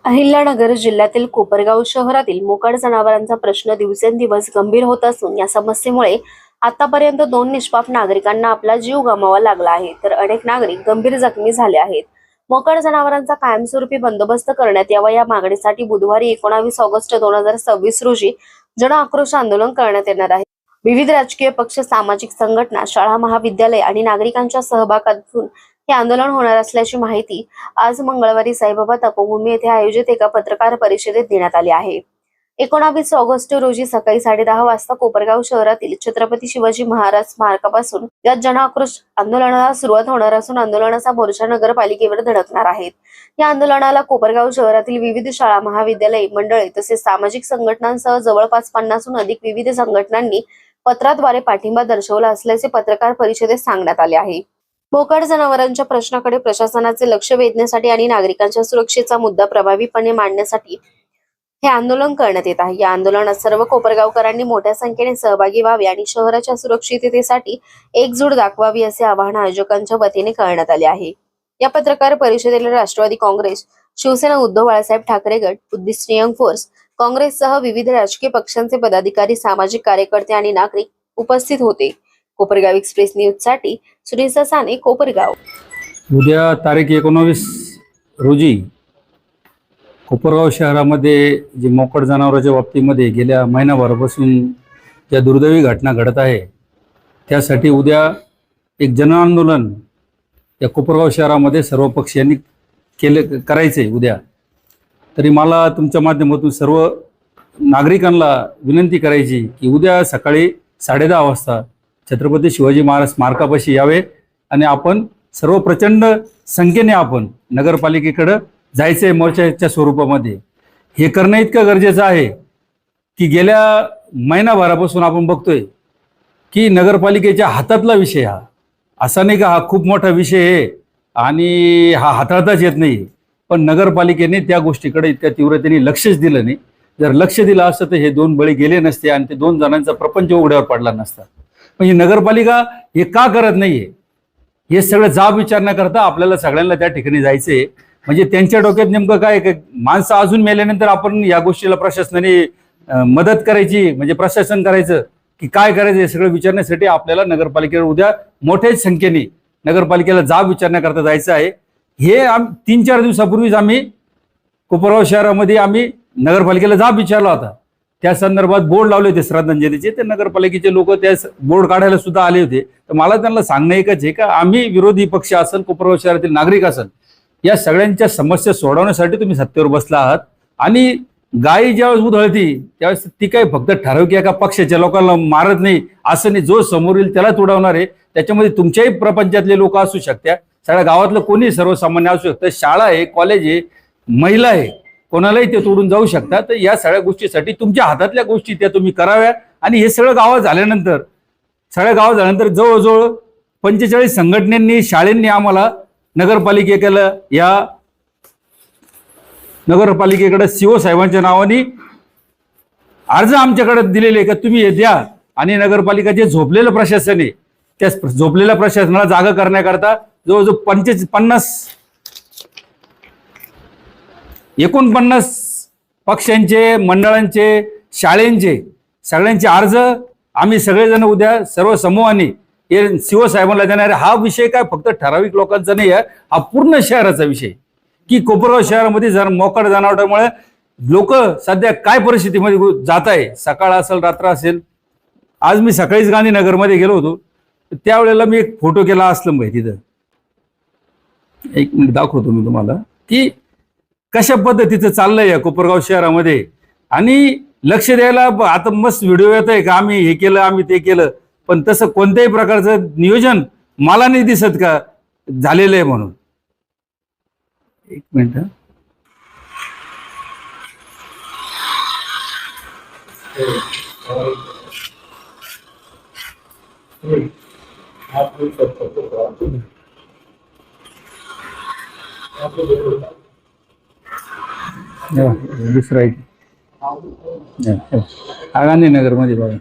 अहिल्यानगर जिल्ह्यातील कोपरगाव शहरातील मोकाट जनावरांचा प्रश्न दिवसेंदिवस गंभीर होत असून या समस्येमुळे आतापर्यंत 2 निष्पाप नागरिकांना आपला जीव गमवावा लागला आहे, तर अनेक नागरिक गंभीर जखमी झाले आहेत. मोकाट जनावरांचा कायमस्वरूपी बंदोबस्त करण्यात यावा या मागणीसाठी बुधवारी 19 ऑगस्ट 2026 रोजी जन आक्रोश आंदोलन करण्यात येणार आहे. विविध राजकीय पक्ष, सामाजिक संघटना, शाळा, महाविद्यालय आणि नागरिकांच्या सहभागातून हे आंदोलन होणार असल्याची माहिती आज मंगळवारी साईबाबा तपोभूमी येथे आयोजित एका पत्रकार परिषदेत देण्यात आली आहे. 19 ऑगस्ट रोजी सकाळी 10:30 वाजता कोपरगाव शहरातील छत्रपती शिवाजी महाराज स्मारकापासून या जन आक्रोश आंदोलनाला सुरुवात होणार असून आंदोलनाचा मोर्चा नगरपालिकेवर धडकणार आहे. या आंदोलनाला कोपरगाव शहरातील विविध शाळा, महाविद्यालय, मंडळे तसेच सामाजिक संघटनांसह जवळपास 50हून अधिक विविध संघटनांनी पत्राद्वारे पाठिंबा दर्शवला असल्याचे पत्रकार परिषदेत सांगण्यात आले आहे. मोकाट जनावरांच्या प्रश्नाकडे प्रशासनाचे लक्ष वेधण्यासाठी आणि नागरिकांच्या सुरक्षेचा मुद्दा प्रभावीपणे मांडण्यासाठी हे आंदोलन करण्यात येत आहे. या आंदोलनात सर्व कोपरगावकरांनी मोठ्या संख्येने सहभागी व्हावे आणि शहराच्या सुरक्षिततेसाठी एकजूट दाखवावी असे आवाहन आयोजकांच्या वतीने करण्यात आले आहे. या पत्रकार परिषदेला राष्ट्रवादी काँग्रेस, शिवसेना, उद्धव बाळासाहेब ठाकरे गट, बुद्धिस्ट यंग फोर्स, काँग्रेससह विविध राजकीय पक्षांचे पदाधिकारी, सामाजिक कार्यकर्ते आणि नागरिक उपस्थित होते. कोपरगाव एक्सप्रेस न्यूज साठी सुनील ससाने, कोपरगाव. उद्या तारीख 19 रोजी कोपरगाव शहरामध्ये जे मोकाट जनावरांच्या बाबतीमध्ये गेल्या महिनाभरापासून ज्या दुर्दैवी घटना घडत आहे त्यासाठी उद्या एक जनआंदोलन या कोपरगाव शहरामध्ये सर्व पक्षीयांनी करायचे उद्या. तरी मला तुमच्या माध्यमातून सर्व नागरिकांना विनंती करायची की उद्या सकाळी 10:30 वाजता छत्रपती शिवाजी महाराज स्मारकापाशी यावे आणि आपण सर्व प्रचंड संख्येने आपण नगरपालिकेकडे जायचंय मोर्चाच्या स्वरूपामध्ये. हे करणं इतकं गरजेचं आहे की गेल्या महिनाभरापासून आपण बघतोय की नगरपालिकेच्या हातातला विषय हा असा नाही का हा खूप मोठा विषय आहे आणि हा हाताळताच येत नाही, पण नगरपालिकेने त्या गोष्टीकडे इतक्या तीव्रतेने लक्षच दिलं नाही. जर लक्ष दिलं असतं तर हे 2 बळी गेले नसते आणि ते 2 जणांचा प्रपंच उघड्यावर पडला नसता. पण ही नगरपालिका हे का करत नाहीये हे सगळं जाब विचारण्याकरता आपल्याला सगळ्यांना त्या ठिकाणी जायचंय. म्हणजे त्यांच्या डोक्यात नेमकं काय माणसं अजून मेल्यानंतर आपण या गोष्टीला प्रशासनाने मदत करायची, म्हणजे प्रशासन करायचं की काय करायचं हे सगळं विचारण्यासाठी आपल्याला नगरपालिकेवर उद्या मोठ्या संख्येने नगरपालिकेला जाब विचारण्याकरता जायचं आहे. हे 3-4 दिवसापूर्वीच आम्ही कोपरगाव शहरामध्ये आम्ही नगरपालिकेला जाब विचारला होता. त्या संदर्भात बोर्ड लावले होते श्रद्धांजलीचे. ते नगरपालिकेचे लोक त्या बोर्ड काढायला सुद्धा आले होते. तर मला त्यांना सांगणं एकच आहे का आम्ही विरोधी पक्ष असेल, कोपरगाव शहरातील नागरिक असेल, या सगळ्यांच्या समस्या सोडवण्यासाठी तुम्ही सत्तेवर बसला आहात. आणि गाय ज्यावेळेस उधळती त्यावेळेस ती काही फक्त ठराविक एका पक्षाच्या लोकांना मारत नाही असं नाही, जो समोर येईल त्याला तुडवणार आहे. त्याच्यामध्ये तुमच्याही प्रपंचातले लोक असू शकतात, सगळ्या गावातलं कोणी सर्वसामान्य असू शकतं, शाळा आहे, कॉलेज आहे, महिला आहे, कोणालाही ते तोडून जाऊ शकतात. तर या सगळ्या गोष्टीसाठी तुमच्या हातातल्या गोष्टी त्या तुम्ही कराव्या. आणि हे सगळं गावात झाल्यानंतर जवळजवळ 45 संघटनांनी, शाळांनी आम्हाला नगरपालिकेकडे सीओ साहेबांच्या नावाने अर्ज आमच्याकडे दिलेले का तुम्ही हे द्या. आणि नगरपालिका जे झोपलेलं प्रशासन आहे त्या झोपलेल्या प्रशासनाला जागा करण्याकरता जवळजवळ 49 पक्षांचे, मंडळांचे, शाळेंचे सगळ्यांचे अर्ज आम्ही सगळेजण उद्या सर्व समूहाने हे सीओ साहेबांना देणार आहे. हा विषय काय फक्त ठराविक लोकांचा नाही आहे, हा पूर्ण शहराचा विषय की कोपरगाव शहरामध्ये जर मोकाट जनावरांमुळे लोक सध्या काय परिस्थितीमध्ये जात आहे. सकाळ असेल, रात्र असेल. आज मी सकाळीच गांधीनगरमध्ये गेलो होतो, त्यावेळेला मी एक फोटो केला असलम भाई तिथं. 1 मिनिट दाखवतो मी तुम्हाला की कशा पद्धतीचं चाललंय या कोपरगाव शहरामध्ये. आणि लक्ष द्यायला आता मस्त व्हिडिओ येत आहे का आम्ही हे केलं, आम्ही ते केलं, पण तसं कोणत्याही प्रकारचं नियोजन मला नाही दिसत का झालेलं आहे म्हणून. 1 मिनिट. दुसरा एक गांधीनगर मध्ये बघा.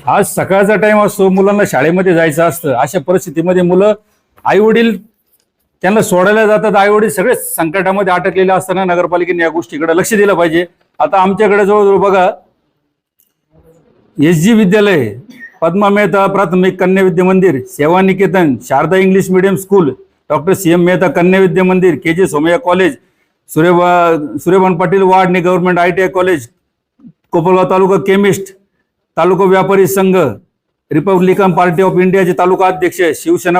आज सकाळचा टाइम असतो, मुलांना शाळेमध्ये जायचं असतं. अशा परिस्थितीमध्ये मुलं, आई वडील त्यांना सोडायला जातात, आईवडील सगळे संकटामध्ये अटकलेले असताना नगरपालिकेने या गोष्टीकडे लक्ष दिलं पाहिजे. आता आमच्याकडे जवळजवळ बघा, SG विद्यालय, पद्मा मेहता प्राथमिक कन्या Vidya Mandir, Seva Niketan, Sharada English medium school, doctor CM Mehta Kanya Vidya Mandir, KJ Somaiya college, Suryabhan Patil Wadne government ITI college, Kopargaon Taluka chemist, Taluka Vyapari Sangh, Republican party of इंडियाचे तालुका अध्यक्ष, शिवसेना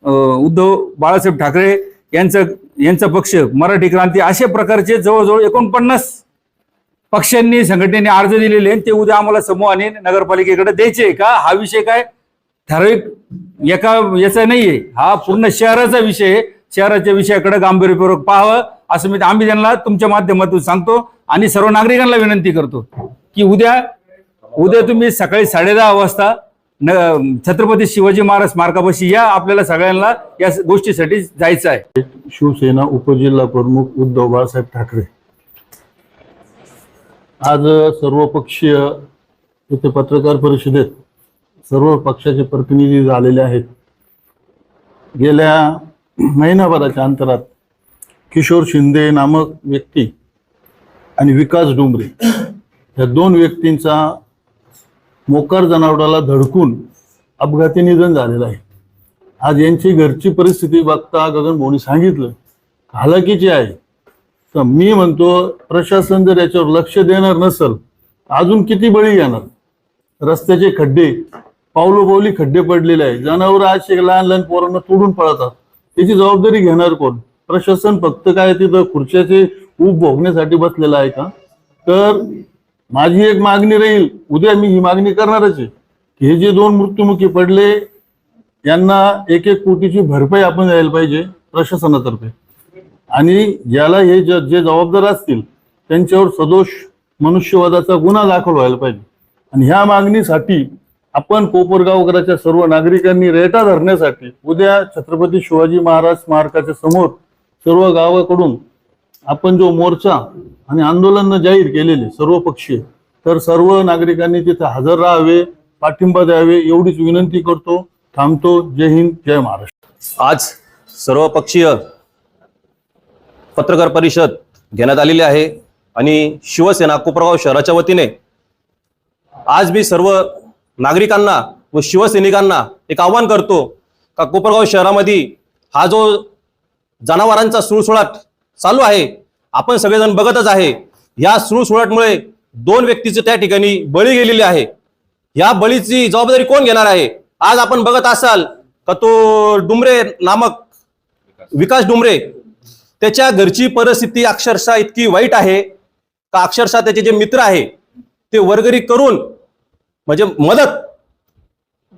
उद्धव बाळासाहेब ठाकरे यांचा पक्ष, मराठी क्रांती, अशा प्रकारचे जवळजवळ 49 पक्षांनी संघटनेने अर्ज दिलेले आहेत. ते उद्या आम्हाला समूहाने नगरपालिकेकडे द्यायचे का? हा विषय काय ठराविक एका याचा नाहीये, हा पूर्ण शहराचा विषय आहे. शहराच्या विषयाकडे गांभीर्यपूर्वक पाहावं असं आम्ही त्यांना तुमच्या माध्यमातून सांगतो आणि सर्व नागरिकांना विनंती करतो की उद्या तुम्ही सकाळी 10:30 वाजता छत्रपती शिवाजी महाराज स्मारकापाशी या. आपल्याला सगळ्यांना या गोष्टीसाठी जायचं आहे. शिवसेना उपजिल्हा प्रमुख उद्धव बाळासाहेब ठाकरे आज सर्वपक्षीय इथे पत्रकार परिषदेत सर्व पक्षाचे प्रतिनिधी झालेले आहेत. गेल्या महिनाभराच्या अंतरात किशोर शिंदे नामक व्यक्ती आणि विकास डुमरे या 2 व्यक्तींचा मोकार जनावराला धडकून अपघाती निधन झालेलं आहे. आज यांची घरची परिस्थिती बघता गगन भाऊनी सांगितलं हालाकीची आहे. तर मी म्हणतो प्रशासन जर याच्यावर लक्ष देणार नसेल अजून किती बळी घेणार. रस्त्याचे खड्डे, पावलोपावली खड्डे पडलेले आहे. जनावर आज लहान लहान पोरांना तोडून पळतात. त्याची जबाबदारी घेणार कोण? प्रशासन फक्त काय तिथं खुर्च्याचे ऊब भोगण्यासाठी बसलेलं आहे का? तर माझी एक मागणी राहील, उद्या मी ही मागणी करणारच आहे की हे जे 2 मृत्युमुखी पडले यांना 1-1 कोटीची भरपाई आपण द्यायला पाहिजे प्रशासनातर्फे. आणि ज्याला हे जे जबाबदार असतील त्यांच्यावर सदोष मनुष्यवधाचा गुन्हा दाखल व्हायला पाहिजे. आणि ह्या मागणीसाठी आपण कोपरगावकरांच्या सर्व नागरिकांनी रेटा धरण्यासाठी उद्या छत्रपती शिवाजी महाराज स्मारकाच्या समोर सर्व गावाकडून आपण जो मोर्चा आणि आंदोलन जाहीर केलेले सर्व पक्षीय, तर सर्व नागरिकांनी तिथे हजर राहावे, पाठिंबा द्यावे एवढीच विनंती करतो. थांबतो. जय हिंद, जय महाराष्ट्र. आज सर्वपक्षीय पत्रकार परिषद घेण्यात आलेली आहे आणि शिवसेना कोपरगाव शहराच्या वतीने आज मी सर्व नागरिकांना व शिवसैनिकांना एक आवाहन करतो का कोपरगाव शहरामध्ये हा जो जनावरांचा सुळसुळाट चालू आहे, आपण सगळेजण बघतच आहे. या सुळसुळाटमुळे 2 व्यक्तीचे त्या ठिकाणी बळी गेलेले आहे. या बळीची जबाबदारी कोण घेणार आहे? आज आपण बघत असाल का तो डुमरे नामक विकास डुमरे, त्याच्या घरची परिस्थिती अक्षरशः इतकी वाईट आहे का अक्षरशः त्याचे जे मित्र आहे ते वर्गणी करून म्हणजे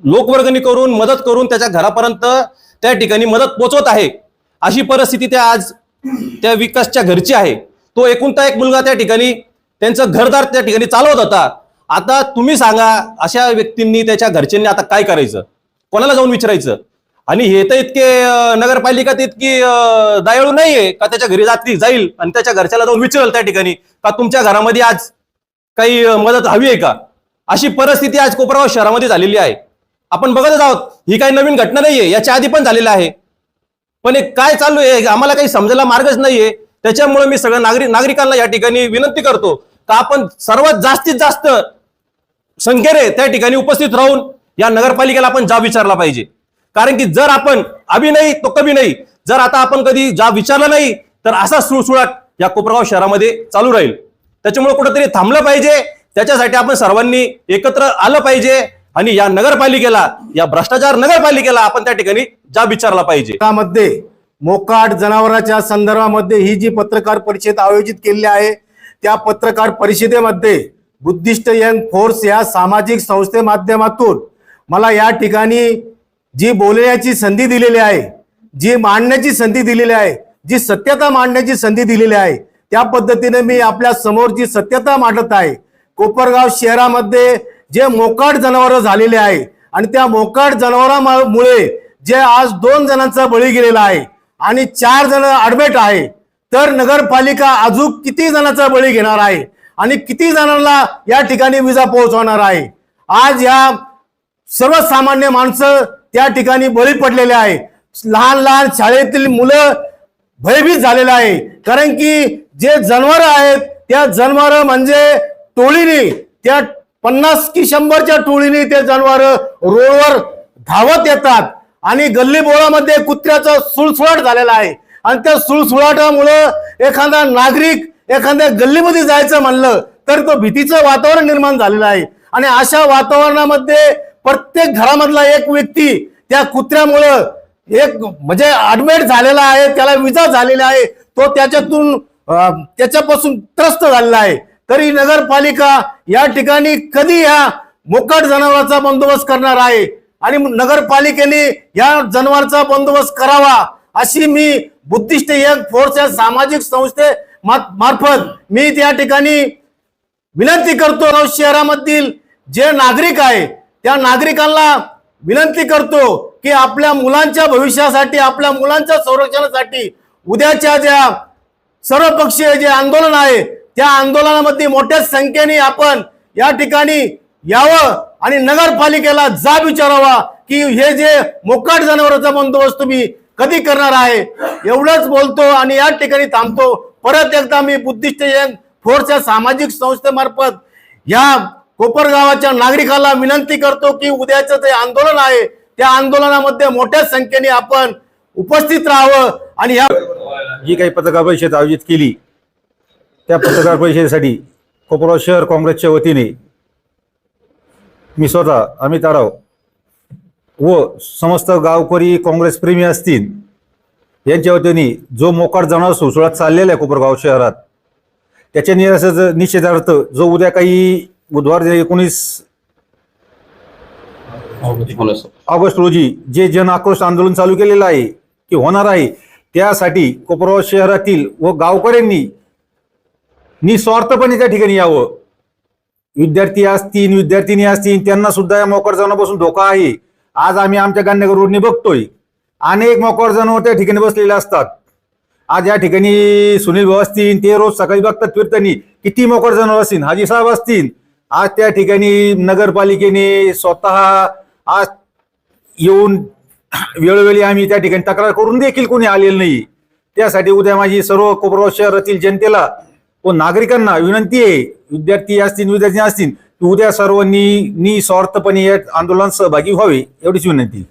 लोकवर्गणी करून मदत करून त्याच्या घरापर्यंत त्या ठिकाणी मदत पोहोचवत आहे. अशी परिस्थिती त्या विकासच्या घरची आहे. तो एकुलता एक मुलगा त्या ठिकाणी त्यांचं घरदार त्या ठिकाणी चालवत होता. आता तुम्ही सांगा अशा व्यक्तींनी त्याच्या घरच्यांनी आता काय करायचं? कोणाला जाऊन विचारायचं? आणि हे तर इतके नगरपालिका इतकी दयाळू नाहीये का त्याच्या घरी जाईल आणि त्याच्या घरच्याला जाऊन विचारेल त्या ठिकाणी का तुमच्या घरामध्ये आज काही मदत हवी आहे का? अशी परिस्थिती आज कोपरगाव शहरामध्ये झालेली आहे. आपण बघतच आहोत. ही काही नवीन घटना नाहीये, याच्या आधी पण झालेलं आहे. पण हे काय चालू आहे आम्हाला काही समजायला मार्गच नाहीये. त्याच्यामुळे मी सगळ्या नागरिकांना या ठिकाणी विनंती करतो का आपण सर्वात जास्तीत जास्त संख्येने त्या ठिकाणी उपस्थित राहून या नगरपालिकेला आपण जाब विचारला पाहिजे. कारण की जर आपण अभि नाही तो कभी नाही, जर आता आपण कधी जाब विचारला नाही तर असा सुळसुळाट या कोपरगाव शहरामध्ये चालू राहील. त्याच्यामुळे कुठेतरी थांबलं पाहिजे. त्याच्यासाठी आपण सर्वांनी एकत्र आलं पाहिजे आणि या नगरपालिकेला, या भ्रष्टाचार नगरपालिकेला आपण त्या ठिकाणी जाब विचारला पाहिजे. त्यामध्ये मोकाट जनावरांच्या संदर्भामध्ये ही जी पत्रकार परिषद आयोजित केलेली आहे, त्या पत्रकार परिषदेमध्ये बुद्धिस्ट यंग फोर्स या सामाजिक संस्थे माध्यमातून मला या ठिकाणी जी बोलण्याची संधी दिलेली आहे, जी मांडण्याची संधी दिलेली आहे, जी सत्यता मांडण्याची संधी दिलेली आहे, त्या पद्धतीने मी आपल्या समोर जी सत्यता मांडत आहे. कोपरगाव शहरामध्ये जे मोकाट जनावर झालेले आहे आणि त्या मोकाट जनावरांमुळे जे आज 2 जणांचा बळी गेलेला आहे आणि 4 जण ऍडमिट आहे, तर नगरपालिका अजून किती जणांचा बळी घेणार आहे आणि किती जणांना या ठिकाणी विजा पोहोचवणार आहे? आज या सर्वसामान्य माणसं त्या ठिकाणी बळी पडलेले आहे. लहान लहान शाळेतील मुलं भयभीत झालेलं आहे. कारण की जे जनावर आहेत त्या जनावर म्हणजे टोळीने, त्या 50 की 100च्या टोळीने ते जनावर रोडवर धावत येतात आणि गल्ली बोळामध्ये कुत्र्याचा सुळसुळाट झालेला आहे. आणि त्या सुळसुळाटामुळं एखादा नागरिक एखाद्या गल्लीमध्ये जायचं म्हणलं तर तो भीतीचं वातावरण निर्माण झालेलं आहे. आणि अशा वातावरणामध्ये प्रत्येक घरामधला एक व्यक्ती त्या कुत्र्यामुळं एक म्हणजे ऍडमिट झालेला आहे, त्याला विजा झालेला आहे, तो त्याच्यापासून त्रस्त झालेला आहे. तरी नगरपालिका या ठिकाणी कधी या मोकाट जनावरांचा बंदोबस्त करणार आहे आणि नगरपालिकेने या जनावरांचा बंदोबस्त करावा अशी मी बुद्धिस्ट यंग फोर्स या सामाजिक संस्थे मार्फत मी त्या ठिकाणी विनंती करतो. शहरामधील जे नागरिक आहे त्या नागरिकांना विनंती करतो की आपल्या मुलांच्या भविष्यासाठी, आपल्या मुलांच्या संरक्षणासाठी उद्याच्या ज्या सर्वपक्षीय जे आंदोलन आहे त्या आंदोलनामध्ये मोठ्या संख्येने आपण या ठिकाणी यावं आणि नगरपालिकेला जाब विचारावा की हे जे मोकाट जनावरांचा बंदोबस्त तुम्ही कधी करणार आहे. एवढंच बोलतो आणि या ठिकाणी थांबतो. परत एकदा मी बुद्धिस्ट यंग फोर्सच्या सामाजिक संस्थेमार्फत या कोपरगावाच्या नागरिकाला विनंती करतो की उद्याचं जे आंदोलन आहे त्या आंदोलनामध्ये मोठ्या संख्येने आपण उपस्थित राहावं. आणि या जी काही पत्रकार परिषद आयोजित केली त्या पत्रकार परिषदेसाठी कोपरगाव शहर काँग्रेसच्या वतीने मी स्वतः अमित आढाव व समस्त गावकरी काँग्रेस प्रेमी असतील यांच्या वतीने जो मोकाट जनावर सुळसुळाट चाललेला आहे कोपरगाव शहरात त्याच्या निषेधार्थ जो उद्या काही बुधवार 19 ऑगस्ट रोजी जे जन आक्रोश आंदोलन चालू केलेलं आहे की होणार आहे त्यासाठी कोपरगाव शहरातील व गावकऱ्यांनी निस्वार्थपणे त्या ठिकाणी यावं. विद्यार्थी असतील, विद्यार्थिनी असतील, त्यांना सुद्धा या मोकाट जनावरांपासून धोका आहे. आज आम्ही आमच्या गांधीनगर रोडने बघतोय अनेक मोकाट जनावर त्या ठिकाणी बसलेले असतात. आज या ठिकाणी सुनील भाऊ असतील, ते रोज सकाळी बघतात फिरतानी किती मोकाट जनावर असतील, हाजी साहेब असतील. आज त्या ठिकाणी नगरपालिकेने स्वतः आज येऊन वेळोवेळी आम्ही त्या ठिकाणी तक्रार करून देखील कोणी आलेलं नाही. त्यासाठी उद्या माझी सर्व कोपरगाव शहरातील जनतेला व नागरिकांना विनंती आहे, विद्यार्थी असतील, विद्यार्थी असतील, उद्या सर्वांनी निस्वार्थपणे या आंदोलनात सहभागी व्हावे एवढीच विनंती.